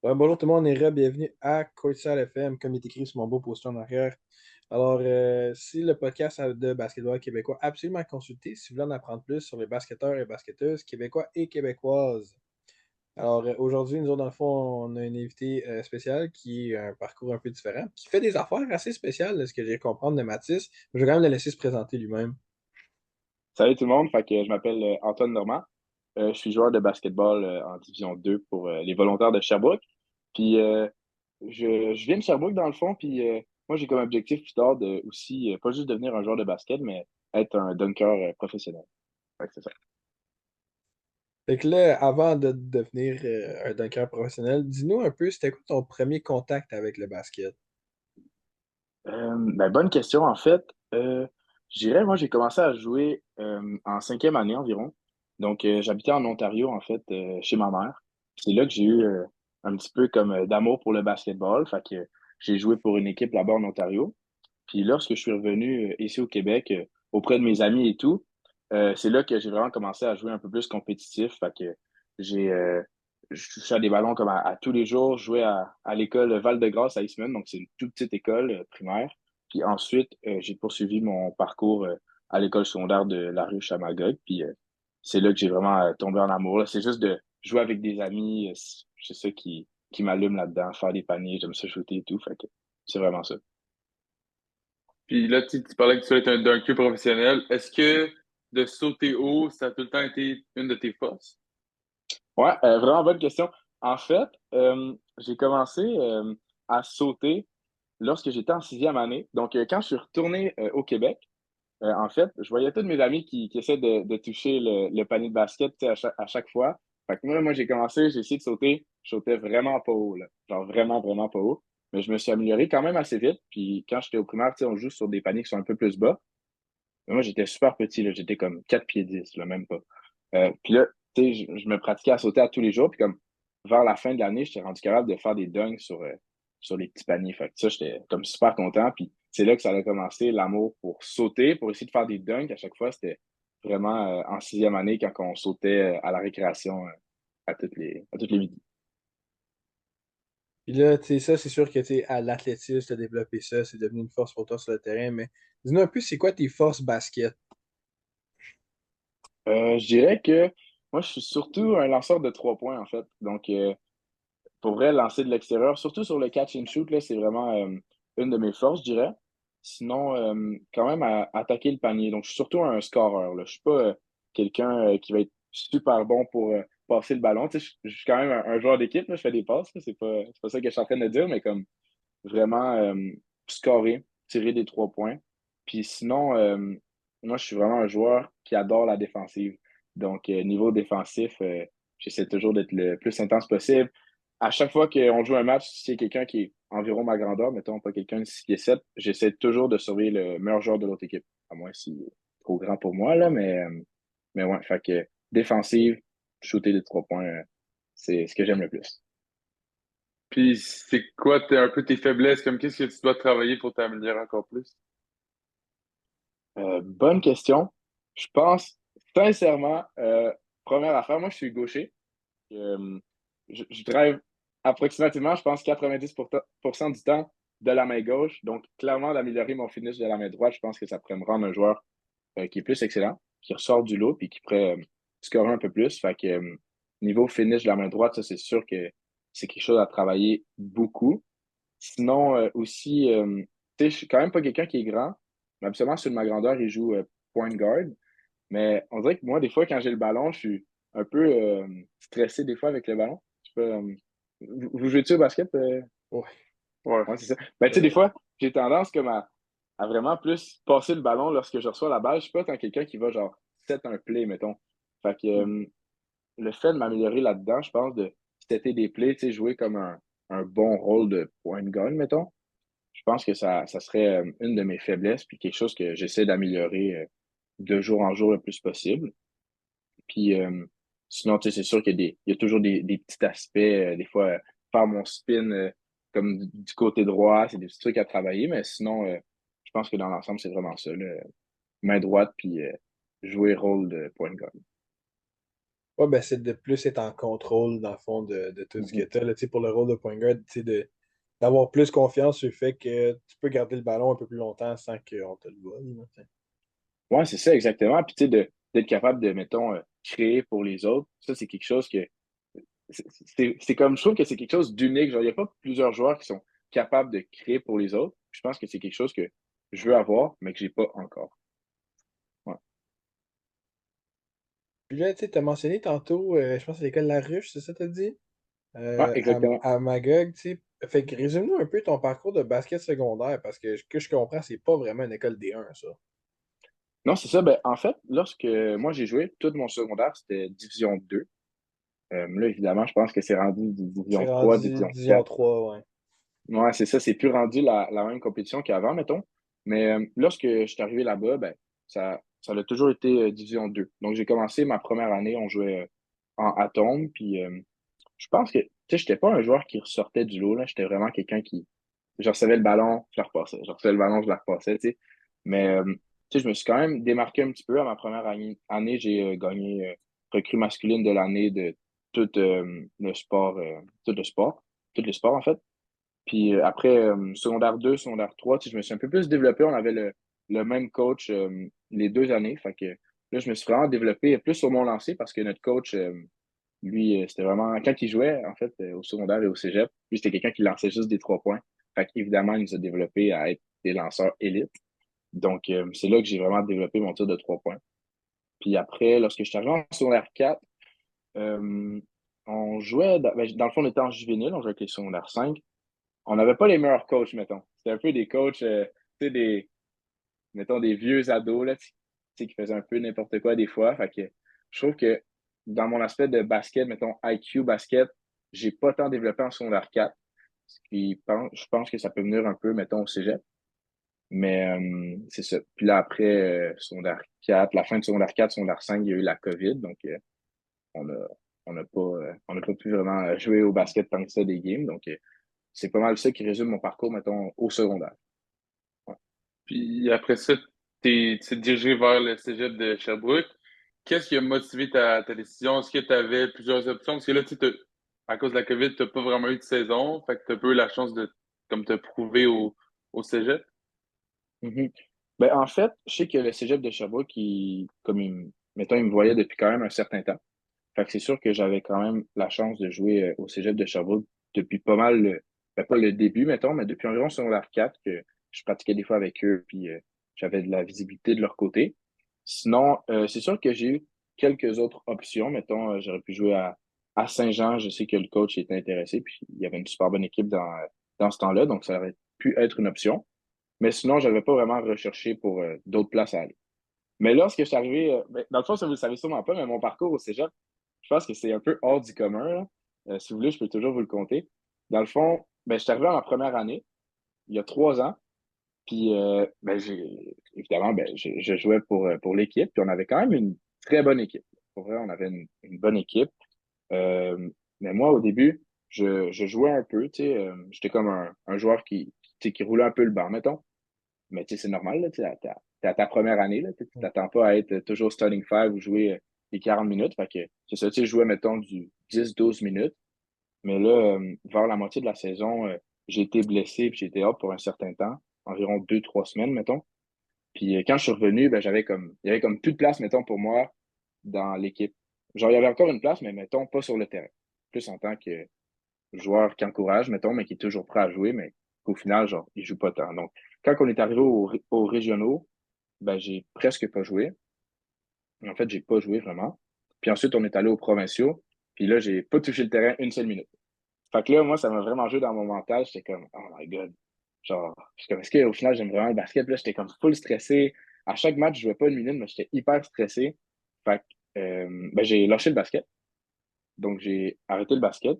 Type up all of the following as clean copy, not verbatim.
Ouais, bonjour tout le monde, on est bienvenue à Courtside FM, comme il est écrit sur mon beau poster en arrière. Alors, c'est le podcast de basketball québécois absolument à consulter si vous voulez en apprendre plus sur les basketteurs et basketteuses québécois et québécoises. Alors, aujourd'hui, nous autres, dans le fond, on a une invité spéciale qui a un parcours un peu différent, qui fait des affaires assez spéciales, de ce que j'ai compris de Mathis. Je vais quand même le laisser se présenter lui-même. Salut tout le monde, je m'appelle Antoine Normand. Je suis joueur de basketball en Division 2 pour les Volontaires de Sherbrooke. Puis je viens de Sherbrooke dans le fond, moi j'ai comme objectif plus tard de aussi pas juste devenir un joueur de basket, mais être un dunker professionnel. Fait que c'est ça. Fait que là, avant de devenir un dunker professionnel, dis-nous un peu, c'était quoi ton premier contact avec le basket? Bonne question en fait. Je dirais, moi j'ai commencé à jouer en cinquième année environ. J'habitais en Ontario en fait chez ma mère. C'est là que j'ai eu un petit peu comme d'amour pour le basketball. Fait que j'ai joué pour une équipe là-bas en Ontario. Puis lorsque je suis revenu ici au Québec, auprès de mes amis et tout, c'est là que j'ai vraiment commencé à jouer un peu plus compétitif. Fait que j'ai je touchais à des ballons comme à tous les jours. Je jouais à l'école Val-de-Grâce à Eastman, donc c'est une toute petite école primaire. Puis ensuite, j'ai poursuivi mon parcours à l'école secondaire de la rue Chamagog. C'est là que j'ai vraiment tombé en amour, là. C'est juste de jouer avec des amis, c'est ça qui m'allume là-dedans, faire des paniers, j'aime ça shooter et tout. Fait que c'est vraiment ça. Puis là, tu parlais que tu voulais être un dunker professionnel. Est-ce que de sauter haut, ça a tout le temps été une de tes forces? Ouais, vraiment bonne question. En fait, j'ai commencé à sauter lorsque j'étais en sixième année. Quand je suis retourné au Québec, en fait, je voyais tous mes amis qui essaient de toucher le panier de basket, tu sais, à chaque fois. Fait que moi, j'ai commencé, j'ai essayé de sauter. Je sautais vraiment pas haut, là. Genre vraiment, vraiment pas haut. Mais je me suis amélioré quand même assez vite. Puis quand j'étais au primaire, tu sais, on joue sur des paniers qui sont un peu plus bas. Mais moi, j'étais super petit, là. J'étais comme 4 pieds 10 là, même pas. Puis là, tu sais, je me pratiquais à sauter à tous les jours. Puis comme vers la fin de l'année, j'étais rendu capable de faire des dunks sur les petits paniers. Fait que ça, j'étais comme super content. Puis c'est là que ça a commencé, l'amour pour sauter, pour essayer de faire des dunks. À chaque fois, c'était vraiment en sixième année quand on sautait à la récréation à toutes les midis. Puis là, tu sais, ça, c'est sûr que tu sais, à l'athlétisme, tu as développé ça, c'est devenu une force pour toi sur le terrain, mais dis-nous un peu, c'est quoi tes forces basket? Je dirais que moi, je suis surtout un lanceur de 3 points, en fait. Pour vrai, lancer de l'extérieur, surtout sur le catch and shoot, là, c'est vraiment une de mes forces, je dirais. Sinon, quand même, attaquer le panier. Donc, je suis surtout un scoreur, là. Je suis pas quelqu'un qui va être super bon pour passer le ballon. Tu sais, je suis quand même un joueur d'équipe, là. Je fais des passes, là. C'est pas ça que je suis en train de dire, mais comme vraiment scorer, tirer des 3 points. Puis sinon, moi, je suis vraiment un joueur qui adore la défensive. Niveau défensif, j'essaie toujours d'être le plus intense possible. À chaque fois qu'on joue un match, si c'est quelqu'un qui est environ ma grandeur, mettons pas quelqu'un de 6 pieds 7, j'essaie toujours de surveiller le meilleur joueur de l'autre équipe. À moins s'il est trop grand pour moi, là, mais ouais, fait que défensive, shooter des 3 points, c'est ce que j'aime le plus. Puis c'est quoi un peu tes faiblesses, comme qu'est-ce que tu dois travailler pour t'améliorer encore plus? Bonne question. Je pense, sincèrement, première affaire, moi, je suis gaucher. Euh, je drive approximativement, je pense, 90% du temps de la main gauche. Donc, clairement, d'améliorer mon finish de la main droite, je pense que ça pourrait me rendre un joueur qui est plus excellent, qui ressort du lot puis qui pourrait scorer un peu plus. Niveau finish de la main droite, ça, c'est sûr que c'est quelque chose à travailler beaucoup. Sinon, aussi, tu sais, je suis quand même pas quelqu'un qui est grand, mais absolument sur ma grandeur, il joue point guard. Mais on dirait que moi, des fois, quand j'ai le ballon, je suis un peu stressé des fois avec le ballon. Je sais pas, vous jouez-tu au basket? Ouais. Ouais. Ouais, c'est ça. Ben, tu sais, des fois, j'ai tendance comme à vraiment plus passer le ballon lorsque je reçois la balle. Je suis pas tant quelqu'un qui va genre set un play, mettons. Fait que le fait de m'améliorer là-dedans, je pense, de setter des plays, tu sais, jouer comme un bon rôle de point guard, mettons. Je pense que ça serait une de mes faiblesses, puis quelque chose que j'essaie d'améliorer de jour en jour le plus possible. Puis sinon, tu sais, c'est sûr qu'il y a toujours des petits aspects, des fois, faire mon spin comme du côté droit, c'est des petits trucs à travailler, mais sinon, je pense que dans l'ensemble, c'est vraiment ça, là. Main droite, puis jouer rôle de point guard. Ouais, ben c'est de plus être en contrôle, dans le fond, de tout ce que Mhm. tu as. Pour le rôle de point guard, d'avoir plus confiance sur le fait que tu peux garder le ballon un peu plus longtemps sans qu'on te le vole, là, tu sais. Ouais, c'est ça, exactement. Puis, tu sais, d'être capable de, mettons, créer pour les autres, ça, c'est quelque chose que. C'est comme, je trouve que c'est quelque chose d'unique. Genre, il n'y a pas plusieurs joueurs qui sont capables de créer pour les autres. Je pense que c'est quelque chose que je veux avoir, mais que j'ai pas encore. Ouais, Puis là, tu as mentionné tantôt, je pense à l'école La Ruche, c'est ça, t'as dit? ouais, exactement. À Magog, tu sais. Fait que résume-nous un peu ton parcours de basket secondaire, parce que ce que je comprends, c'est pas vraiment une école D1, ça. Non, c'est ça. Ben, en fait, lorsque moi j'ai joué, tout mon secondaire, c'était Division 2. Là, évidemment, je pense que c'est rendu Division C'est 3, rendu Division Division 4. 3, ouais. Ouais, c'est ça, c'est plus rendu la même compétition qu'avant, mettons. Mais lorsque je suis arrivé là-bas, ben, ça a toujours été Division 2. Donc, j'ai commencé ma première année, on jouait en Atome, puis je pense que, tu sais, j'étais pas un joueur qui ressortait du lot, là. J'étais vraiment quelqu'un qui, je recevais le ballon, je le repassais. Je recevais le ballon, je le repassais, tu sais. Mais, tu sais, je me suis quand même démarqué un petit peu. À ma première année, j'ai gagné recrue masculine de l'année de tout le sport, tout le sport, tout le sport, en fait. Puis après, secondaire 2, secondaire 3, tu sais, je me suis un peu plus développé. On avait le même coach les 2 années. Fait que là, je me suis vraiment développé plus sur mon lancer parce que notre coach, lui, c'était vraiment, quand il jouait, en fait, au secondaire et au cégep, lui, c'était quelqu'un qui lançait juste des 3 points. Fait qu'évidemment, il nous a développé à être des lanceurs élites. Donc, c'est là que j'ai vraiment développé mon tir de 3 points. Puis après, lorsque je suis arrivé en secondaire 4, euh, on jouait, dans le fond, on était en juvénile, on jouait avec les secondaires 5. On n'avait pas les meilleurs coachs, mettons. C'était un peu des coachs, tu sais, mettons, des vieux ados, là, tu sais, qui faisaient un peu n'importe quoi des fois. Fait que je trouve que dans mon aspect de basket, mettons, IQ basket, j'ai pas tant développé en secondaire 4. Je pense que ça peut venir un peu, mettons, au cégep. Mais c'est ça. Puis là, après, secondaire 4, la fin de secondaire 4, secondaire 5, il y a eu la COVID. Donc, on a, on n'a pas pu vraiment jouer au basket tant que ça des games. Donc, c'est pas mal ça qui résume mon parcours, mettons, au secondaire. Ouais. Puis après ça, tu t'es dirigé vers le cégep de Sherbrooke. Qu'est-ce qui a motivé ta décision? Est-ce que tu avais plusieurs options? Parce que là, à cause de la COVID, tu n'as pas vraiment eu de saison. Fait que tu as pas eu la chance de comme te prouver au cégep. Mhm. Ben, en fait, je sais que le cégep de Sherbrooke, mettons, il me voyait depuis quand même un certain temps. Fait que c'est sûr que j'avais quand même la chance de jouer au cégep de Sherbrooke depuis pas mal, ben, pas le début, mettons, mais depuis environ secondaire 4 que je pratiquais des fois avec eux, puis j'avais de la visibilité de leur côté. Sinon, c'est sûr que j'ai eu quelques autres options. Mettons, j'aurais pu jouer à Saint-Jean. Je sais que le coach était intéressé, puis il y avait une super bonne équipe dans ce temps-là, donc ça aurait pu être une option. Mais sinon, je n'avais pas vraiment recherché pour d'autres places à aller. Mais lorsque je suis arrivé, ben, dans le fond, ça vous le savez sûrement pas, mais mon parcours au cégep, je pense que c'est un peu hors du commun, là. Si vous voulez, je peux toujours vous le conter. Dans le fond, ben, je suis arrivé en ma première année, il y a 3 ans, puis ben, évidemment, ben, je jouais pour l'équipe, puis on avait quand même une très bonne équipe. Pour vrai, on avait une bonne équipe. Euh, mais moi, au début, je jouais un peu, tu sais, j'étais comme un joueur tu sais, qui roulait un peu le banc, mettons. Mais tu sais, c'est normal, là, tu sais, t'es à ta première année, là, tu t'attends pas à être toujours starting five ou jouer les 40 minutes. Fait que c'est ça, tu sais, je jouais, mettons, du 10-12 minutes. Mais là, vers la moitié de la saison, j'ai été blessé puis j'ai été hors pour un certain temps, environ 2-3 semaines, mettons. Puis quand je suis revenu, ben, il y avait comme plus de place, mettons, pour moi dans l'équipe. Genre, il y avait encore une place, mais mettons, pas sur le terrain. Plus en tant que joueur qui encourage, mettons, mais qui est toujours prêt à jouer, mais qu'au final, genre, il joue pas tant. Donc, quand on est arrivé aux régionaux, ben, j'ai presque pas joué. En fait, j'ai pas joué vraiment. Puis ensuite, on est allé aux provinciaux. Puis là, j'ai pas touché le terrain une seule minute. Fait que là, moi, ça m'a vraiment joué dans mon mental. J'étais comme, oh my God. Genre, j'étais comme, est-ce qu'au final, j'aime vraiment le basket? Puis là, j'étais comme full stressé. À chaque match, je jouais pas une minute, mais j'étais hyper stressé. Fait que, ben, j'ai lâché le basket. Donc, j'ai arrêté le basket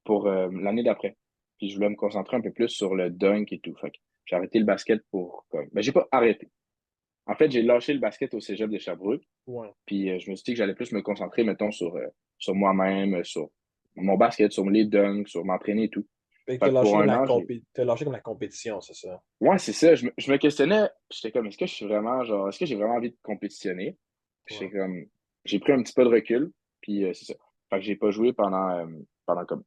pour l'année d'après. Puis je voulais me concentrer un peu plus sur le dunk et tout. Fait que j'ai arrêté le basket pour comme. Ben, j'ai pas arrêté. En fait, j'ai lâché le basket au Cégep de Sherbrooke. Ouais. Puis je me suis dit que j'allais plus me concentrer, mettons, sur moi-même, sur mon basket, sur les dunks, sur m'entraîner et tout. Fait que Fait que pour un an, j'ai. t'as lâché comme la compétition, c'est ça? Ouais, c'est ça. Je me questionnais. J'étais comme, est-ce que j'ai vraiment envie de compétitionner? Puis Ouais. j'étais comme, j'ai pris un petit peu de recul. Puis c'est ça. Fait que j'ai pas joué pendant comme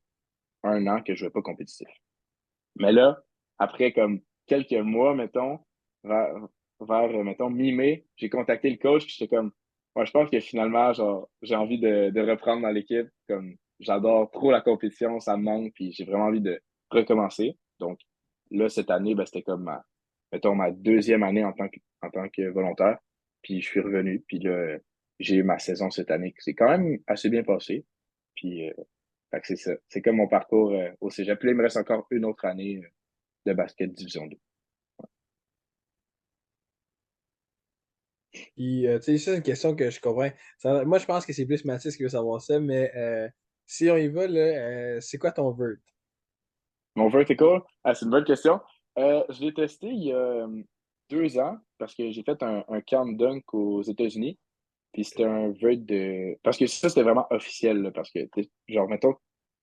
un an que je jouais pas compétitif. Mais là, après comme quelques mois, mettons, vers, mettons, mi-mai, j'ai contacté le coach, puis j'étais comme, moi, je pense que finalement, genre, j'ai envie de reprendre dans l'équipe. Comme, j'adore trop la compétition, ça me manque, puis j'ai vraiment envie de recommencer. Donc, là, cette année, ben, c'était comme mettons, ma deuxième année en tant que volontaire. Puis je suis revenu, puis là, j'ai eu ma saison cette année, qui s'est quand même assez bien passé. Puis, fait que c'est ça. C'est comme mon parcours au cégep. Puis là, il me reste encore une autre année de basket Division 2. Puis, tu sais, ça, c'est une question que je comprends. Moi, je pense que c'est plus Mathis qui veut savoir ça, mais si on y va, là, c'est quoi ton vert? Mon vertical, c'est une bonne question. Je l'ai testé il y a 2 ans parce que j'ai fait un camp dunk aux États-Unis. Puis c'était un vœu de. Parce que ça, c'était vraiment officiel, là, parce que, genre, mettons,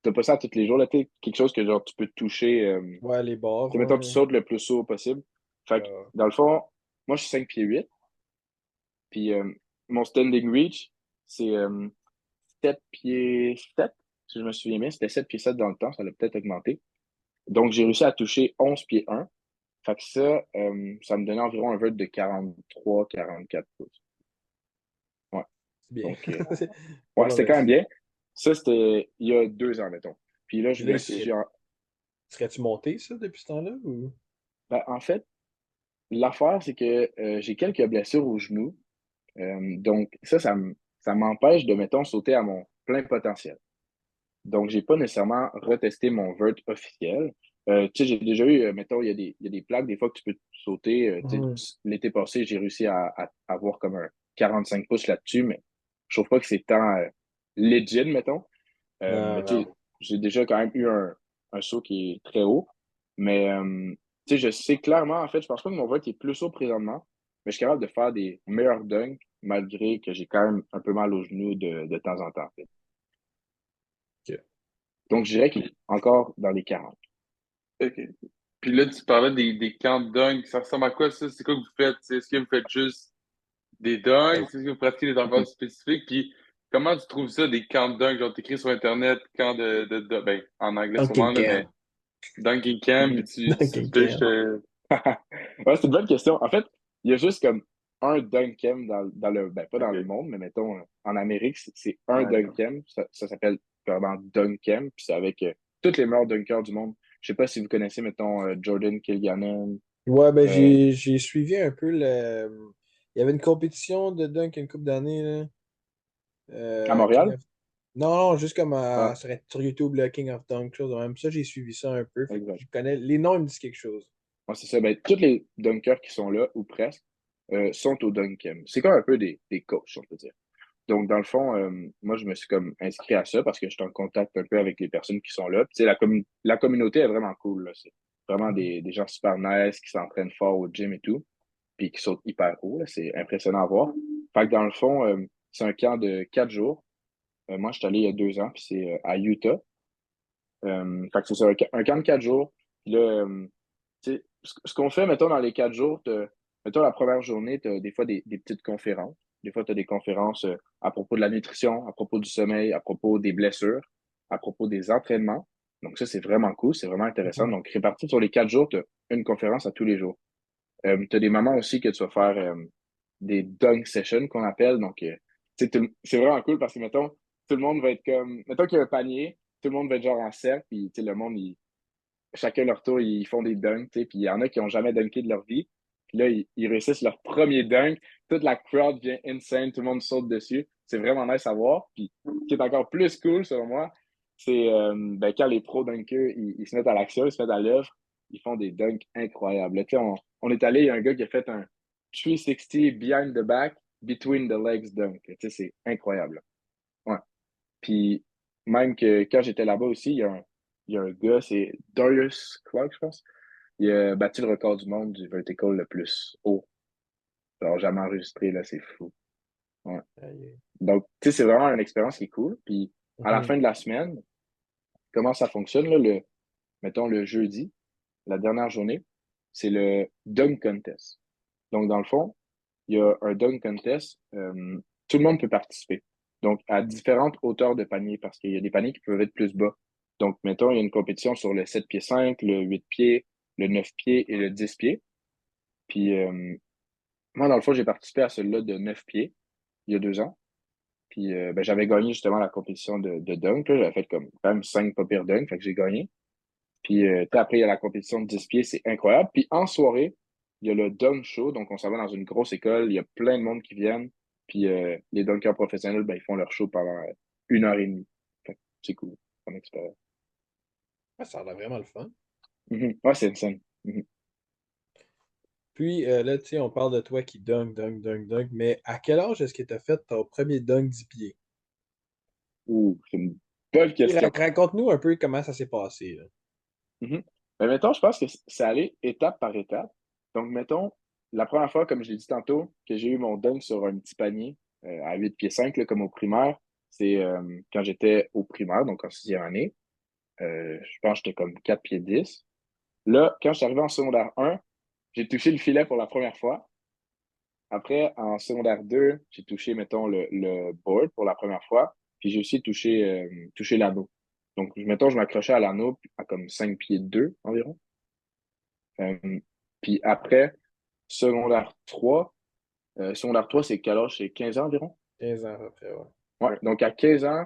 t'as pas ça tous les jours, là, t'es quelque chose que, genre, tu peux toucher. Ouais, les barres, Mettons, tu ouais. sautes le plus haut possible. Fait que, dans le fond, moi, je suis 5 pieds 8. Puis mon standing reach, c'est 7 pieds 7, si je me souviens bien. C'était 7 pieds 7 dans le temps, ça l'a peut-être augmenté. Donc, j'ai réussi à toucher 11 pieds 1. Fait que ça me donnait environ un vœu de 43-44 pouces. Ouais. C'est bien. Donc, C'est pas ouais, c'était mauvais. quand même bien. Ça, c'était il y a 2 ans, mettons. Puis là, je Puis là, voulais, si j'ai serais-tu monté, ça, depuis ce temps-là? Ou... ben, en fait, l'affaire, c'est que j'ai quelques blessures au genou. Donc, ça m'empêche de, mettons, sauter à mon plein potentiel. Donc, j'ai pas nécessairement retesté mon vert officiel. Tu sais, j'ai déjà eu, mettons, il y a des plaques, des fois que tu peux sauter. Tu Mhm. sais, l'été passé, j'ai réussi à avoir comme un 45 pouces là-dessus, mais je trouve pas que c'est tant legit, mettons. Non, Mais tu sais, non. j'ai déjà quand même eu un saut qui est très haut. Mais tu sais, je sais clairement, en fait, je pense pas que mon vote est plus haut présentement, mais je suis capable de faire des meilleurs dunks malgré que j'ai quand même un peu mal aux genoux de temps en temps, en fait. Ok. Donc, je dirais qu'il est encore dans les 40. OK. Puis là, tu parlais des camps de dunk. Ça ressemble à quoi, ça? C'est quoi que vous faites? Est-ce que vous faites juste des dunks? Est-ce que vous pratiquez des affaires Mhm. spécifiques? Puis comment tu trouves ça, des camps de dunk? Genre, t'écris sur Internet, camp ben, en anglais sûrement, Duncan là, mais Cam. dunking camp, puis Mhm. tu Duncan fais juste... Cam. Ouais, c'est une bonne question. En fait, il y a juste comme un Dunkem dans le, ben pas dans le OK. monde, mais mettons en Amérique, c'est un D'accord. Dunkem. Ça s'appelle vraiment Dunkem, puis c'est avec tous les meilleurs dunkers du monde. Je sais pas si vous connaissez, mettons, Jordan Kilgannon. Ouais, ben euh, j'ai suivi un peu le. Il y avait une compétition de dunk une couple d'années, là. à King Montréal? of... Non, non, juste comme Ah, sur YouTube, le King of Dunk, chose de même. Ça, j'ai suivi ça un peu. Fait que exact. je connais. Les noms, ils me disent quelque chose. Ouais, c'est ça. Ben, tous les dunkers qui sont là, ou presque, sont au Dunkem. C'est comme un peu des coachs, on peut dire. Donc, dans le fond, moi, je me suis comme inscrit à ça parce que je suis en contact un peu avec les personnes qui sont là. Puis, tu sais, la communauté est vraiment cool, là. C'est vraiment Mhm. des gens super nice qui s'entraînent fort au gym et tout, puis qui sautent hyper haut, là. C'est impressionnant à voir. Fait que dans le fond, c'est un camp de 4 jours. Moi, je suis allé il y a 2 ans, puis c'est à Utah. Fait que c'est ça, un camp de 4 jours. Puis là, tu sais, ce qu'on fait, mettons, dans les 4 jours, mettons, la première journée, tu as des fois des petites conférences. Des fois, tu as des conférences à propos de la nutrition, à propos du sommeil, à propos des blessures, à propos des entraînements. Donc, ça, c'est vraiment cool, c'est vraiment intéressant. Mhm. Donc, réparti sur les 4 jours, tu as une conférence à tous les jours. Tu as des moments aussi que tu vas faire des dunk sessions qu'on appelle. Donc, tu sais, c'est vraiment cool parce que, mettons, tout le monde va être comme. Mettons qu'il y a un panier, tout le monde va être genre en cercle, puis, tu sais, le monde, chacun leur tour, ils font des dunks, tu sais, puis il y en a qui n'ont jamais dunké de leur vie. Puis là, ils réussissent leur premier dunk. Toute la crowd vient insane, tout le monde saute dessus. C'est vraiment nice à voir. Puis, ce qui est encore plus cool, selon moi, c'est ben, quand les pros dunkers, ils se mettent à l'action, ils se mettent à l'œuvre, ils font des dunks incroyables. Là, tu sais, on est allé, il y a un gars qui a fait un 360 behind the back, between the legs dunk. Tu sais, c'est incroyable. Ouais. Puis même que quand j'étais là-bas aussi, il y a un gars, c'est Darius Clark, je pense. Il a battu le record du monde du vertical le plus haut. Alors, jamais enregistré, là, c'est fou. Ouais. Aïe. Donc, tu sais, c'est vraiment une expérience qui est cool. Puis, à la Mhm. fin de la semaine, comment ça fonctionne, là, mettons le jeudi, la dernière journée, c'est le dunk contest. Donc, dans le fond, il y a un dunk contest. Tout le monde peut participer. Donc, à différentes hauteurs de panier, parce qu'il y a des paniers qui peuvent être plus bas. Donc, mettons, il y a une compétition sur le 7 pieds 5, le 8 pieds, le 9 pieds et le 10 pieds. Puis, moi, dans le fond, j'ai participé à celui-là de 9 pieds, il y a 2 ans. Puis, ben, j'avais gagné justement la compétition de dunk, là. J'avais fait comme quand même 5 pas pires dunk, fait que j'ai gagné. Puis, après, il y a la compétition de 10 pieds, c'est incroyable. Puis, en soirée, il y a le dunk show. Donc, on s'en va dans une grosse école. Il y a plein de monde qui viennent. Puis, les dunkers professionnels, ben, ils font leur show pendant 1 heure et demie. Fait que c'est cool comme expérience. Ah, ça a l'air vraiment le fun. Ouais, c'est une scène. Puis là, tu sais, on parle de toi qui dunk, mais à quel âge est-ce que tu as fait ton premier dunk 10 pieds? Ouh, c'est une bonne Puis question. raconte-nous un peu comment ça s'est passé, là. Mhm. Ben, mettons, je pense que c'est allé étape par étape. Donc, mettons, la première fois, comme je l'ai dit tantôt, que j'ai eu mon dunk sur un petit panier à 8 pieds 5, là, comme au primaire, c'est quand j'étais au primaire, donc en 6e année. Je pense que j'étais comme 4 pieds 10. Là, quand je suis arrivé en secondaire 1, j'ai touché le filet pour la première fois. Après, en secondaire 2, j'ai touché, mettons, le board pour la première fois. Puis j'ai aussi touché l'anneau. Donc, mettons, je m'accrochais à l'anneau à comme 5 pieds 2 environ. Euh, puis après, secondaire 3, c'est quel âge? C'est 15 ans environ? 15 ans après, ouais. Ouais. Donc à 15 ans,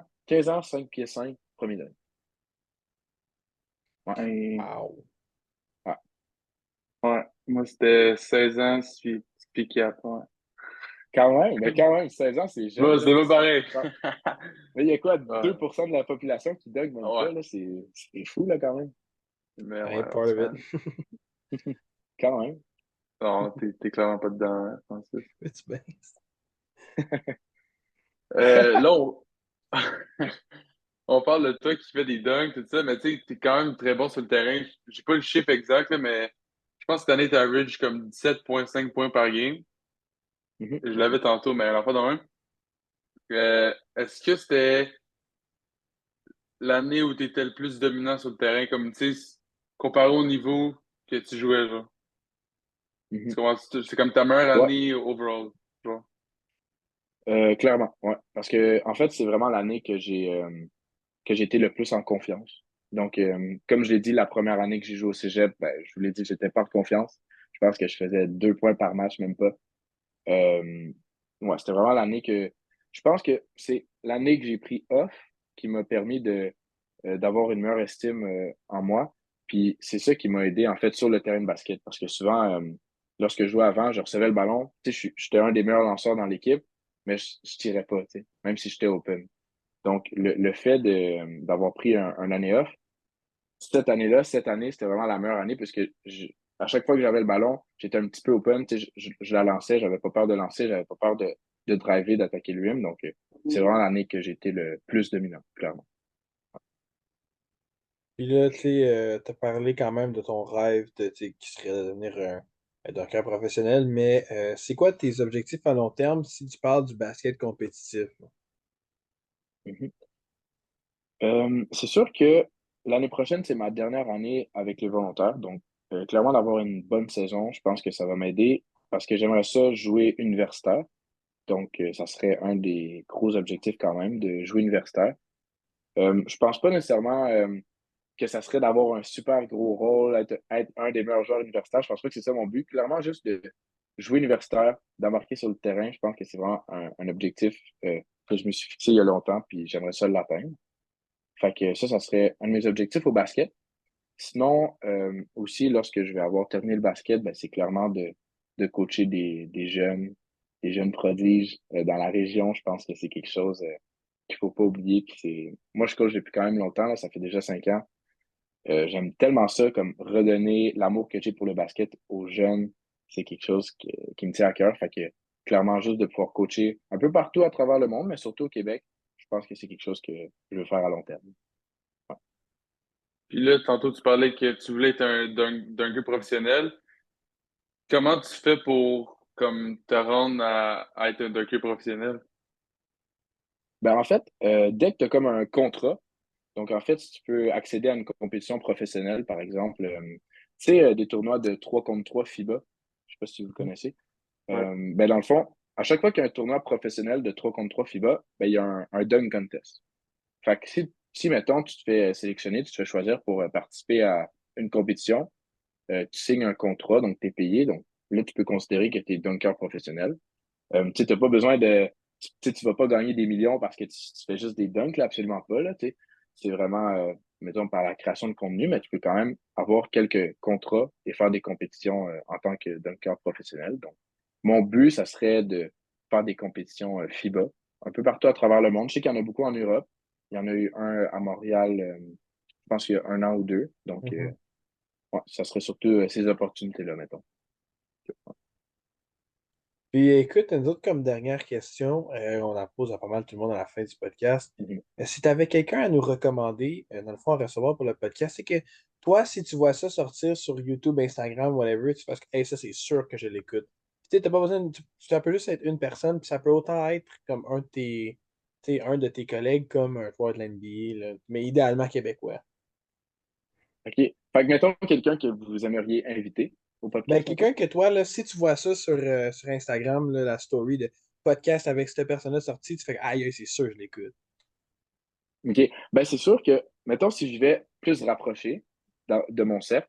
5 pieds 5, premier dunk. Ouais. Et, Wow. Ouais. ouais, moi, c'était 16 ans, puis 4, ouais. Quand même, 16 ans, c'est Bon, jeune, là, c'est tu pas sais. pareil. Mais il y a quoi, Ouais, 2% de la population qui dunk même ouais. pas, là, c'est fou, là, quand même. Mais I ouais, ain't en part tout of it. cas, Quand même. non, t'es clairement pas dedans, hein, Francis. Fais-tu bien? Là, on parle de toi qui fais des dunks, tout ça, mais tu sais, t'es quand même très bon sur le terrain. J'ai pas le chiffre exact, là, mais je pense que cette année, t'averages comme 17,5 points par game. Mhm. Je l'avais tantôt, mais alors pas de même. Est-ce que c'était l'année où tu étais le plus dominant sur le terrain, comme tu sais, comparé au niveau que tu jouais, genre? Mhm. C'est comme ta meilleure Ouais, année overall, genre. clairement, ouais. Parce que, en fait, c'est vraiment l'année que j'ai été le plus en confiance. Donc, comme je l'ai dit, la première année que j'ai joué au cégep, ben, je vous l'ai dit, j'étais pas en confiance. Je pense que je faisais 2 points par match, même pas. Euh, ouais, c'était vraiment l'année que. Je pense que c'est l'année que j'ai pris off qui m'a permis d'avoir une meilleure estime en moi. Puis c'est ça qui m'a aidé, en fait, sur le terrain de basket. Parce que souvent, lorsque je jouais avant, je recevais le ballon. Tu sais, j'étais un des meilleurs lanceurs dans l'équipe, mais je tirais pas, tu sais, même si j'étais open. Donc, le fait d'avoir pris un année off, cette année, c'était vraiment la meilleure année puisque à chaque fois que j'avais le ballon, j'étais un petit peu open, tu sais, je la lançais, j'avais pas peur de lancer, j'avais pas peur de driver, d'attaquer le rim. Donc, c'est vraiment l'année que j'ai été le plus dominant, clairement. Puis là, tu sais, t'as parlé quand même de ton rêve de, tu sais, qui serait de devenir un dunker professionnel, mais c'est quoi tes objectifs à long terme si tu parles du basket compétitif, là? Mhm. C'est sûr que l'année prochaine, c'est ma dernière année avec les volontaires. Donc, clairement, d'avoir une bonne saison, je pense que ça va m'aider parce que j'aimerais ça jouer universitaire. Donc, ça serait un des gros objectifs quand même, de jouer universitaire. Je pense pas nécessairement que ça serait d'avoir un super gros rôle, être un des meilleurs joueurs universitaires. Je pense pas que c'est ça mon but. Clairement, juste de jouer universitaire, d'embarquer sur le terrain, je pense que c'est vraiment un objectif que je me suis fixé il y a longtemps, puis j'aimerais ça l'atteindre. Fait que ça serait un de mes objectifs au basket. Sinon, aussi, lorsque je vais avoir terminé le basket, ben, c'est clairement de coacher des jeunes prodiges dans la région. Je pense que c'est quelque chose qu'il faut pas oublier. Puis moi, je coach depuis quand même longtemps, là, ça fait déjà 5 ans. J'aime tellement ça, comme redonner l'amour que j'ai pour le basket aux jeunes. C'est quelque chose qui me tient à cœur. Fait que clairement, juste de pouvoir coacher un peu partout à travers le monde, mais surtout au Québec, je pense que c'est quelque chose que je veux faire à long terme. Ouais. Puis là, tantôt, tu parlais que tu voulais être un dunker professionnel. Comment tu fais pour, comme, te rendre à être un dunker professionnel? Ben, en fait, dès que tu as comme un contrat, donc en fait, si tu peux accéder à une compétition professionnelle, par exemple, tu sais, des tournois de 3 contre 3 FIBA, je sais pas si vous le connaissez. Ouais. Ben, dans le fond, à chaque fois qu'il y a un tournoi professionnel de 3 contre 3 FIBA, ben, il y a un dunk contest. Fait que si, mettons, tu te fais sélectionner, tu te fais choisir pour participer à une compétition, tu signes un contrat, donc tu es payé. Donc là, tu peux considérer que tu es dunker professionnel. Tu n'as pas besoin de. Tu vas pas gagner des millions parce que tu fais juste des dunks, là, absolument pas. Là, tu sais. C'est vraiment, mettons, par la création de contenu, mais tu peux quand même avoir quelques contrats et faire des compétitions en tant que dunker professionnel. Donc, mon but, ça serait de faire des compétitions FIBA un peu partout à travers le monde. Je sais qu'il y en a beaucoup en Europe. Il y en a eu un à Montréal, je pense qu'il y a 1 an ou 2. Donc, Mhm. ouais, ça serait surtout ces opportunités-là, mettons. Puis écoute, nous autres, comme dernière question, on la pose à pas mal tout le monde à la fin du podcast. Mhm. Si tu avais quelqu'un à nous recommander, dans le fond, à recevoir pour le podcast, c'est que toi, si tu vois ça sortir sur YouTube, Instagram, whatever, tu fasses que hey, ça, c'est sûr que je l'écoute. Tu sais, t'as pas besoin ça peut juste être une personne, puis ça peut autant être comme un de tes, tu sais, un de tes collègues, comme un joueur de l'NBA, là, mais idéalement québécois. OK. Fait que, mettons, quelqu'un que vous aimeriez inviter au Ben, podcast, mettons. quelqu'un que toi, là, si tu vois ça sur Instagram, là, la story de podcast avec cette personne-là sortie, tu fais aïe, aïe, c'est sûr, je l'écoute. OK. Ben, c'est sûr que, mettons, si je vais plus rapprocher de mon cercle,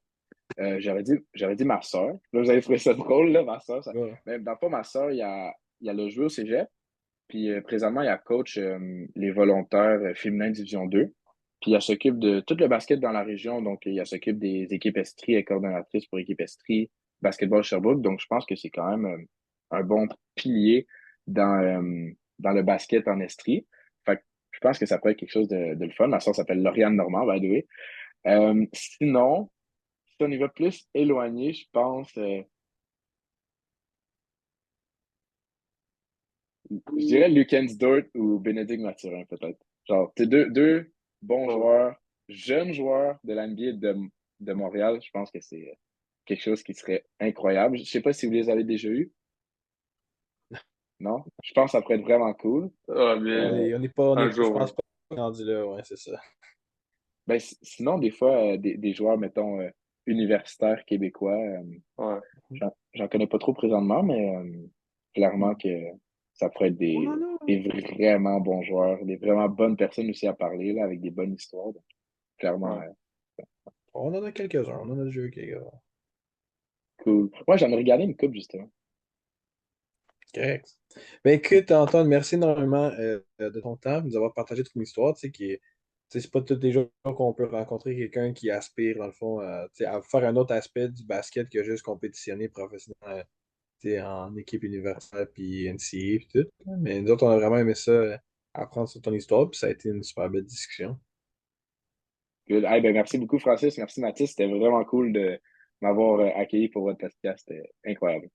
j'aurais dit ma soeur. Là, vous avez trouvé ça drôle, là, ma soeur. Ouais. Mais dans le fond, ma soeur, il y a le jeu au cégep. Puis présentement, il y a coach les volontaires féminins Division 2. Puis elle s'occupe de tout le basket dans la région. Donc, elle s'occupe des équipes Estrie, elle est coordonnatrice pour équipe Estrie, basketball Sherbrooke. Donc, je pense que c'est quand même un bon pilier dans le basket en Estrie. Fait que je pense que ça pourrait être quelque chose de le fun. Ma soeur s'appelle Lauriane Normand, by the way. Sinon, si on y va plus éloigné, je pense, je dirais Lucas Dort ou Bénédicte Mathurin, peut-être. Genre, c'est deux bons Oh. joueurs, jeunes joueurs de l'NBA de Montréal. Je pense que c'est quelque chose qui serait incroyable. Je sais pas si vous les avez déjà eus. Non? Je pense que ça pourrait être vraiment cool. Ah, mais On n'est pas, un je jour, pense pas rendu là, ouais, c'est ça. Ben, sinon, des fois, des joueurs, mettons, universitaires québécois, ouais. j'en connais pas trop présentement, mais clairement que ça pourrait être On en des a. vraiment bons joueurs, des vraiment bonnes personnes aussi à parler, là, avec des bonnes histoires. Donc, clairement, Ouais. On en a quelques-uns. On en a déjà eu quelques-uns. cool. Moi, j'en ai regardé une coupe, justement. Correct. Ben écoute, Antoine, merci énormément de ton temps, de nous avoir partagé ton histoire, tu sais, tu sais, c'est pas tous les jours qu'on peut rencontrer quelqu'un qui aspire, dans le fond, tu sais, à faire un autre aspect du basket que juste compétitionner professionnellement, tu sais, en équipe universitaire puis NCAA puis tout. Mais nous autres, on a vraiment aimé ça, apprendre sur ton histoire, puis ça a été une super belle discussion. Good. Hey, ben, merci beaucoup, Francis. Merci, Mathis. C'était vraiment cool de m'avoir accueilli pour votre podcast. C'était incroyable.